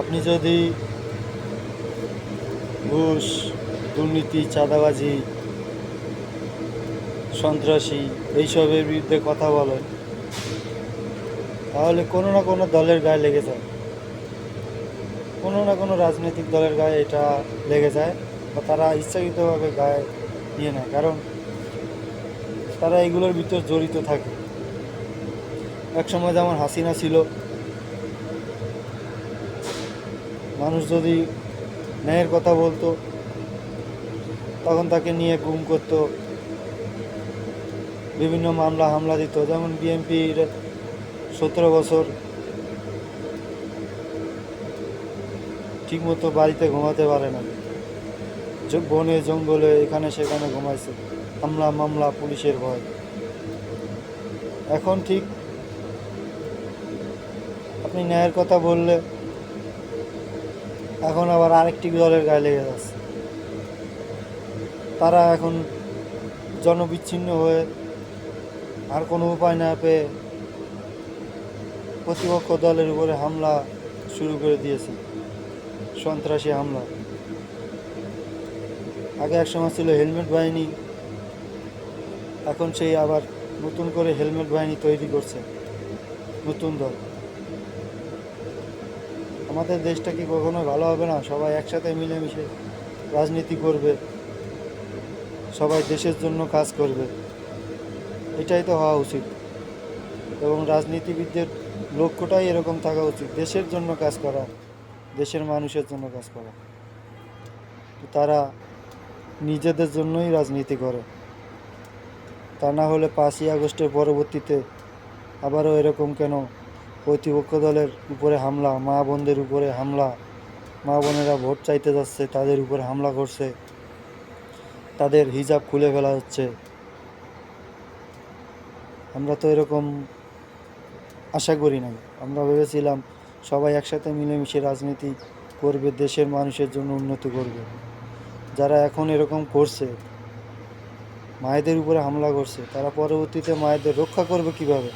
আপনি যদি ঘুষ, দুর্নীতি, চাঁদাবাজি, সন্ত্রাসী এইসবের বিরুদ্ধে কথা বলেন, তাহলে কোনো না কোনো দলের গায়ে লেগে যায়, কোনো না কোনো রাজনৈতিক দলের গায়ে এটা লেগে যায়, বা তারা ইচ্ছাকৃতভাবে গায়ে নিয়ে নেয়, কারণ তারা এগুলোর ভিতর জড়িত থাকে। একসময় যেমন হাসিনা ছিল, মানুষ যদি ন্যায়ের কথা বলতো তখন তাকে নিয়ে গুম করতো, বিভিন্ন মামলা হামলা দিত। যেমন বিএনপির 17 বছর ঠিকমতো বাড়িতে ঘুমাতে পারে না, বনে জঙ্গলে এখানে সেখানে ঘুমাইছে, হামলা মামলা পুলিশের ভয়। এখন ঠিক আপনি ন্যায়ের কথা বললে এখন আবার আরেকটি দলের গায়ে লেগে যাচ্ছে। তারা এখন জনবিচ্ছিন্ন হয়ে আর কোনো উপায় না পেয়ে প্রতিপক্ষ দলের উপরে হামলা শুরু করে দিয়েছে, সন্ত্রাসী হামলা। আগে একসময় ছিল হেলমেট বাহিনী, এখন সেই আবার নতুন করে হেলমেট বাহিনী তৈরি করছে নতুন দল। আমাদের দেশটা কি কখনো ভালো হবে না? সবাই একসাথে মিলেমিশে রাজনীতি করবে, সবাই দেশের জন্য কাজ করবে, এটাই তো হওয়া উচিত। এবং রাজনীতিবিদদের লক্ষ্যটাই এরকম থাকা উচিত, দেশের জন্য কাজ করা, দেশের মানুষের জন্য কাজ করা। তারা নিজেদের জন্যই রাজনীতি করে, তা না হলে 5ই আগস্টের পরবর্তীতে আবারও এরকম কেন প্রতিপক্ষ দলের উপরে হামলা, মা বোনদের উপরে হামলা, মা বোনেরা ভোট চাইতে যাচ্ছে তাদের উপরে হামলা করছে, তাদের হিজাব খুলে ফেলা হচ্ছে। আমরা তো এরকম আশা করি নাই। আমরা ভেবেছিলাম সবাই একসাথে মিলেমিশে রাজনীতি করবে, দেশের মানুষের জন্য উন্নতি করবে। যারা এখন এরকম করছে, মায়েদের উপরে হামলা করছে, তারা পরবর্তীতে মায়েদের রক্ষা করবে কিভাবে?